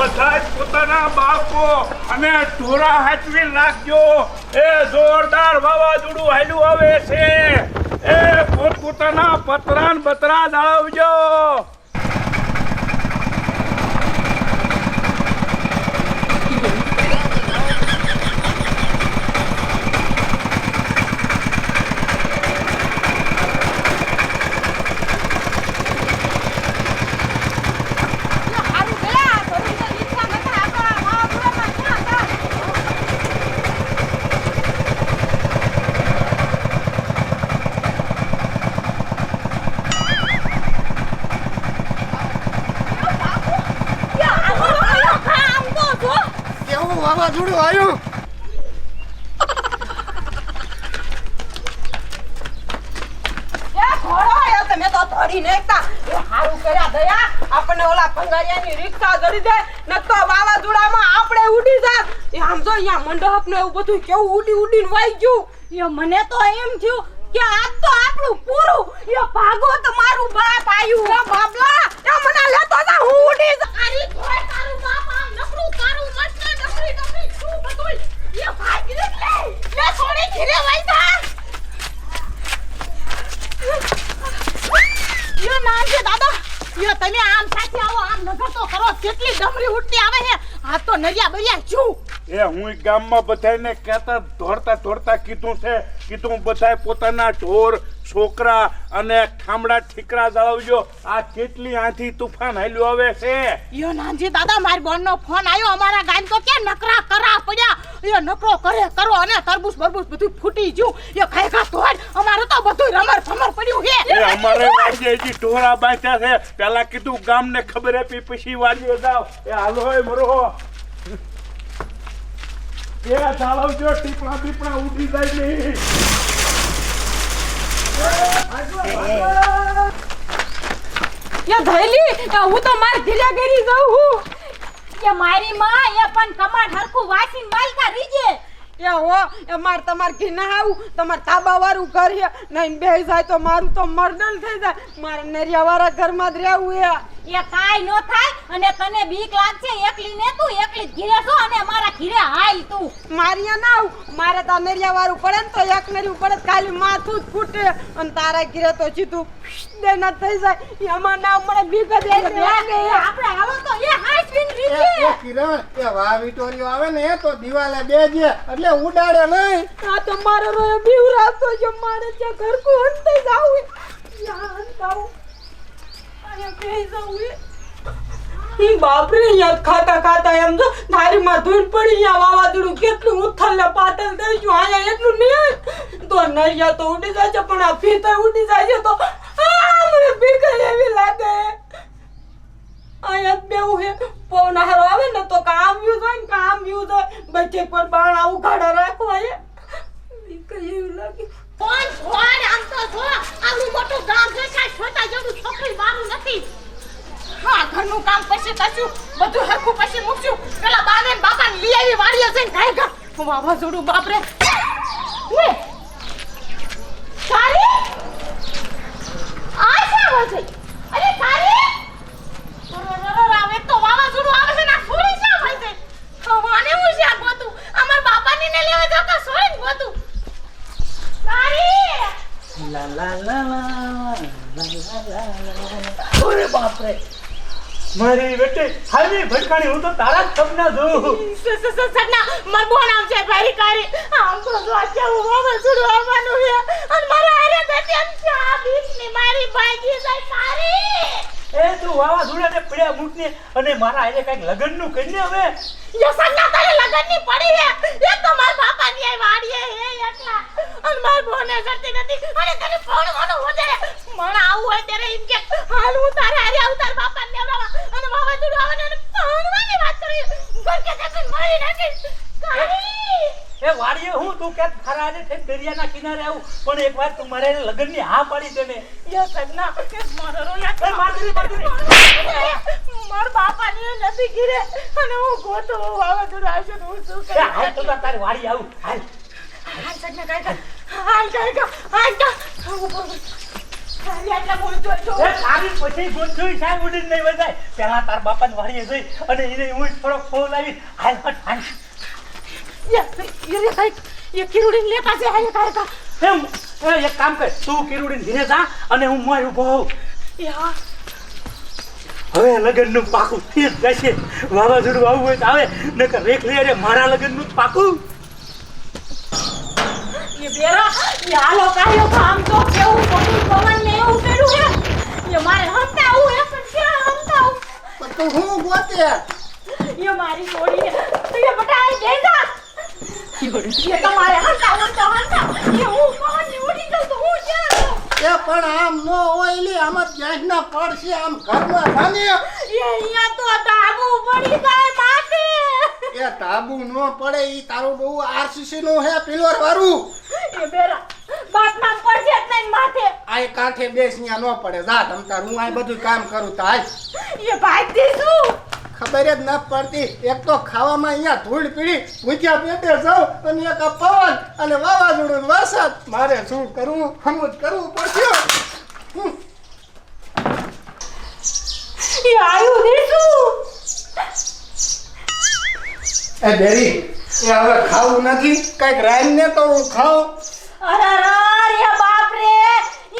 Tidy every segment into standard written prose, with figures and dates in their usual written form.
બધા પોતાના બાળકો અને ઢોરા હાચવી રાખજો. એ જોરદાર વાવાઝોડું હાલ્યું આવે છે. એ પોતપોતાના પતરા ને બતરા દાળવજો. વાવાઝોડું આવ્યું. તમે તો ધડી નેકતા હારું કર્યા દયા. આપણને ઓલા ભંગારિયાની રિક્ષા જડી દે ન તો વાવાઝોડામાં આપણે ઉડી જાત. એ આમ જો અહીંયા મંડપ ને એવું બધું કેવું ઉડી ઉડીને વાઈ ગયું. એ મને તો એમ થયું કે આજ તો આપણું પૂરું. એ ભાગો તમારું બાપ આયું. એ બાબલા એ મને લેતો જા હું ઉડી જા. અરે કોઈ તારું બાપ આમ નકરું તારું મસ્ત નકરી નકરી શું બધું એ ભાગી લે લે થોડી ઘરે વાઈ જા. યો નાનજી દાદા યો તમે આમ સાથે આવો આમ નજર તો કરો કેટલી ડમરી ઉડતી આવે છે. આ તો નરિયા બરિયા શું એ હું ગામમાં બધાને કહેતા દોડતા કીધું છે. કીધું બધાય પોતાના ઢોર છોકરા અને ઠામડા ઠીકરા જાળવજો. આ કેટલી આંધી તુફાન હાલ્યું આવે છે. યો નાનજી દાદા મારી બોન નો ફોન આવ્યો. અમારા ગામ તો કે નકરા કરા પડ્યા. યો નકરો કરો અને તરબૂચ બરબૂચ બધું ફૂટી ગયું. યો ખાઈ ખા તોડ અમારું તો બધું રમર ફમર પડ્યું છે. એ અમારે વાડીએ હજી ઢોરા બાંધ્યા છે. પહેલા કીધું ગામને ખબર આપી પછી વાડીએ જાવ. એ હાલો હોય મરો એ ચાલવજો. ટીપણા બીપણા ઉડી જાય નહીં. યો ધૈલી હું તો માર ધીરે ગરી જાઉં હું. કે મારી માં એ પણ કમાડ હરખું વાસીન માલકા રીજે. એ હો એ માર તમાર ઘી ના આવું. તમાર તાબા વાળું ઘર છે નહીં બેહી જાય તો મારું તો મર્ડન થઈ જાય. મારે નરિયા વાળા ઘરમાં જ રહેવું છે. એ કાઈ નો થાય અને તને બીક લાગશે એકલી ને તું એકલી ઘીરે છો અને મારા ઘીરે હાલ તું. મારિયા ના આવું. મારે તો નરિયા વાળું પડે ને તો એક નરિયું પડે ખાલી માથું જ ફૂટે અને તારા ઘીરે તો સીધું દેના થઈ જાય. એમાં ના મને બીક જ લાગે. આપણે હાલો તો એ હાઈસ્વીન રીજે. એ કિરણ એ વાવીટોરીઓ આવે ને તો દિવાલે બેજે એટલે ઉડાડે નહીં. આ તો મારો રોય બીવરાતો જો મારે ત્યાં ઘર કો હંતે જાવું. યાર તાવ આયા બેહી જાવું. બાપરે યાદ ખાતા એમ જો ધારીમાં ધૂળ પડી. યા વાવાઝોડું કેટલું ઉથલ ને પાતળ થઈ ગયું. આયા એટલું નહીં તો નરિયા તો ઉડી જાય છે પણ આ ફીતા ઉડી જાય છે તો મને બીક એવી લાગે. આયા બેવું હે પવન હારો આવે ને તો કામ વ્યુ જાય ને કામ વ્યુ જાય. બચે પર બાણા ઉઘાડા રાખવા હે બીક એવી લાગે. કોણ છોડ આમ તો જો આવડું મોટું ગામ છે કાઈ છોટા જેવું છોકરી બારું નથી. હા ઘરનું કામ પછી કરશું બધું હરખું પછી મૂકશું. પેલા બાને બાપાને લઈ આવી વાડીએ જઈને ખાઈ ગા. વાવાઝોડું બાપરે લે સારી આ શા બોલશે. અરે સારી રાવે તો વાવાઝોડું આવે છે ને છોડી શા બોલશે. મને હું શા ગોતું અમાર બાપાની ને લેવા જાવ તો છોડીને ગોતું. સારી લા લા લા લા. અરે બાપ રે મારી બેટી હાલી ભટકાણી. હું તો તારા જ સપના જોઉં. સરના માર બોન આવશે ભાઈ કારી. આમ તો જો કેવું વાવાઝોડું આવવાનું છે અને મારા હારે બેટી આમ ચા બીકની મારી ભાગી જાય. સારી એ તું વાવાઝોડાને પડ્યા મૂકને અને મારા આજે કઈક લગનનું કરીને હવે. યસના તારે લગનની પડી હે. એ તો માર બાપાની આઈ વાડીએ હે એટલા અને માર બોને જતી નથી અને તને ફોડવાનો વધારે મને આવું હોય ત્યારે એમ કે હાલ હું તારે હારે આવું તાર બાપાને લેવડાવા અને વાવાઝોડું આવે ને ફોડવાની વાત કરી ઘર કે જમીન મળી નાખી. કાઈ એ વાડીએ હું તું કે ખરા આજે થઈ દરિયાના કિનારે આવું પણ એક વાર તું મારે લગનની હા પાડી દે ને. યસના કે મારો રોયા એ મારી માર બાપાની નથી ગીરે અને હું ગોતો વાવાઝોડું આવશે તો હું શું એ કરું. હાલ તો તારી વાડી આવું હાલ. હાલ સગના કાઈ હાલ કાઈ હાલ કા એટલે બોલતો છો એ તારી પછી ગોઠવી સાહેબ ઉડીને નહીં વજાય. પહેલા તાર બાપાને વાડીએ જઈ અને એને હું થોડો ફોન લાવી હાલ હટ હાલ. ये किरुડીને લેતા છે હાય કાકા એમ એક કામ કર તું કિરુડીને ધીરે જા અને હું મોય ઊભો હોઉં. યા હવે લગ્નનું પાકું થઈ જ જશે. વાવાઝોડું આવવું હોય તો આવે નકર રેખલી અરે મારા લગ્નનું જ પાકું. ये बेरा ये आलो कायो काम तो केવું મોટું પવન ને એવું કર્યું હે ये मारे હમતા આવું હે પણ ક્યાં હમતા આવું પણ તું હું ગોતે ये मारी छोड़ी है तो ये बटाई दे जा ये તમારે હમતા ये હું પવન ની ઉડી જાઉં તો હું ક્યાં એ પણ આમ નો ઓઈલી આમાં ક્યાંક ના પડશે આમ ઘરમાં ભાને ये અહીંયા તો ડાબુ પડી જાય માથે એ તાબુ નો પડે ઈ તારું બહુ આરસીસી નું હે પિલર વાળું ये बेरा બાત નામ પડશે જ નહીં માથે આય કાંઠે બેસ ન્યા નો પડે જા તમ તાર હું આ બધું કામ કરું તાજ ये ભાગ દીધું ખબર જ ન પડતી એક તો ખાવામાં અહીંયા ધૂળ પીડી ભૂખ્યા પેટે જાઉં અને એક આ પવન અને વાવાઝોડું ને વરસાદ મારે શું કરવું હમું જ કરવું પડશે ये આયુ દીધું એ બેરી એ હવે ખાવું નથી કઈક રાઈન ને તો હું ખાઉં અરે રે બાપ રે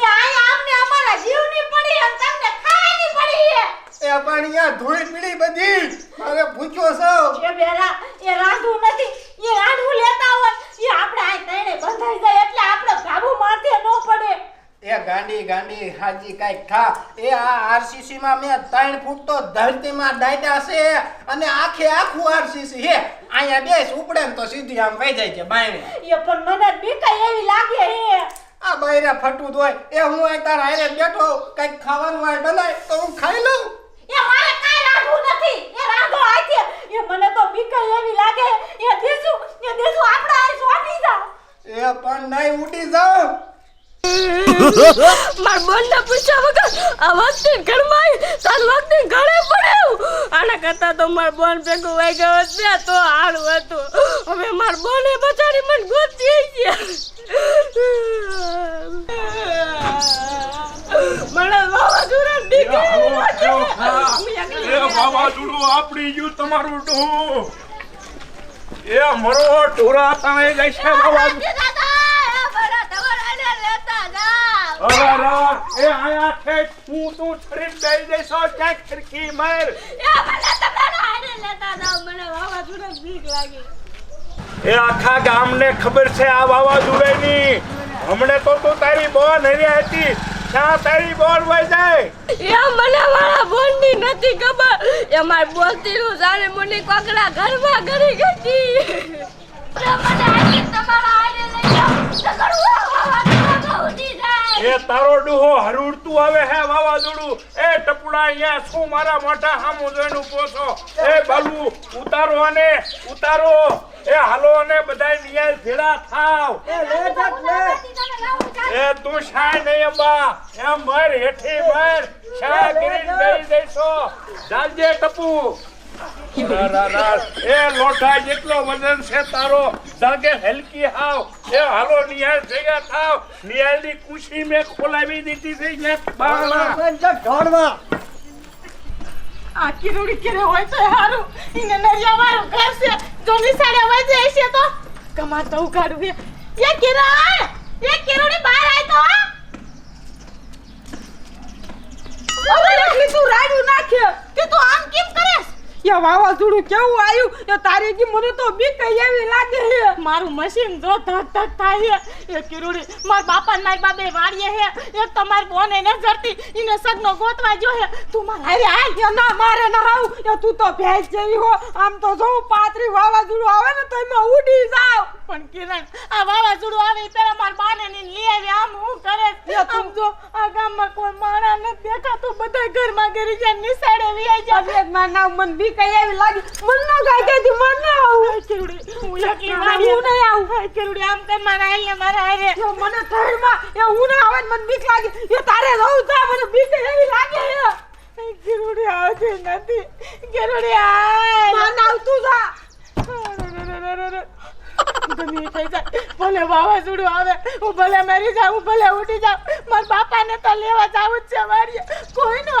ये આય આમને અમારા જીવની પડી અને તમને ખાવાની પડી હે એ પણ અહીંયા ધૂળ પીડી બધી મારે ભૂખ્યો છો એ બેરા એ રાંધું નથી એ રાંધું લેતા હોય એ આપણે આ તણે બંધાઈ જાય એટલે આપણે ભાબુ માથે ન પડે એ ગાંડી હાજી કઈક ખા એ આ આરસીસી માં મેં 3 ફૂટ તો ધરતીમાં ડાયટા છે અને આખું આરસીસી હે અહીંયા બેસ ઉપડે ને તો સીધી આમ વઈ જાય છે બાયણે એ પણ મને બીક એવી લાગે હે આ બાયરે ફટું દોય એ હું આ તાર હારે બેઠો કઈક ખાવાનું હોય બનાય તો હું ખાઈ લઉં એ મારે કાઈ રાંધવું નથી એ રાંધો આથે એ મને તો બીક એવી લાગે એ દેસુ આપણે આ સોટી જા એ પણ નહીં ઉડી જાવ માર બોલને પૂછ્યા વગર આ વખતે ઘરમાં તાર વખતે ઘરે પડ્યું આના કરતા તો માર બોન ભેગું વાઈ ગયો છે તો હારું હતું હવે માર બોને બચારી મને ગોતી ગયા મને વાવાઝોડા એ વાવાઝોડું આપડી ગયું તમારું ડોહ. એ મરો ઢોરા તમે જશે વાવાઝોડું. એ આયા ઠેઠ તું છરીફ દઈ દેશો ક્યાંક ખિરકી માર. એ આખા ગામને ખબર છે આ વાવાઝોડાની. હમણે તો તું તારી બોન હરી હતી ક્યાં તારી બોન વઈ જાય એ મને મારા બોનની નથી ખબર એ માર બોલતી નું જાણે મને કોકડા ઘરમાં ગરી ગઈ એ તારો ડૂહો હરુડતું આવે હે વાવાઝોડું. એ ટપુડા અહીંયા શું મારા મોઢા સામું જોઈને ઊભો છો? એ બાલુ ઉતારો અને ઉતારો. એ હાલો અને બધાય નિયાલ ભેળા થાવ. એ તું શાય નહીં અંબા એમ મર હેઠી મર શા ગીરીને દઈ દેશો. જાલજે ટપુ. એ લોઠા જેટલો વજન છે તારો જાગે હલકી હાવ. એ હાલો નિયાલ ભેગા થાવ. નિયાલની કુશી મેં ખોલાવી દીધી છે અહીંયા બારણા. આ કિરુડી કેરે હોય તો હારું ઇને નરિયા વાળું ઘર છે જો નિસાડે વજે છે તો કમા તો ઉગાડું એ કિરણ એ કિરુડી બહાર આય તો ઓલે કે તું રાડું નાખ્યો કે તું આમ કેમ કરેસ યા વાવાઝોડું કેવું આયું એ તારી કી મને તો બીક એવી લાગે હે મારું મશીન જો ધક ધક થાય હે એ કિરુડી માર બાપા નાઈ બાબે વાડીએ હે એક તો માર બોને ન જરતી ઇને સગનો ગોતવા જો હે તું માર હારે આય ના મારે ન આવ એ તું તો ભેંસ જેવી હો આમ તો જો પાતરી વાવાઝોડું આવે ને તો એમાં ઉડી જાવ પણ કિરણ આ વાવાઝોડું આવે પેલા માર બાને ને લઈ આવી આમ હું કરે આમ જો આ ગામમાં કોઈ માણા ન દેખા તો બધા ઘરમાં ગરી જાય નિસાડે વિયા જાય માર નામ મન બી કઈ એવી લાગી મન નો ગાય કે મન ન આવ કિરુડી હું એકલી વાડી હું નહીં આવ કિરુડી આમ કર મારા આઈને મારા હારે જો મને થડમાં એ હું ના આવે મન બીક લાગી એ તારે રહું જા મને બીક એવી લાગે હે કિરુડી આવતી નથી કિરુડી આય મન આવતું જા ગમે એ થઈ જાય, ભલે વાવાઝોડું આવે, હું ભલે મરી જાઉં, ભલે ઉડી જાઉં, મારા બાપાને તો લેવા જાવું જ છે વાડીએ. કોઈનું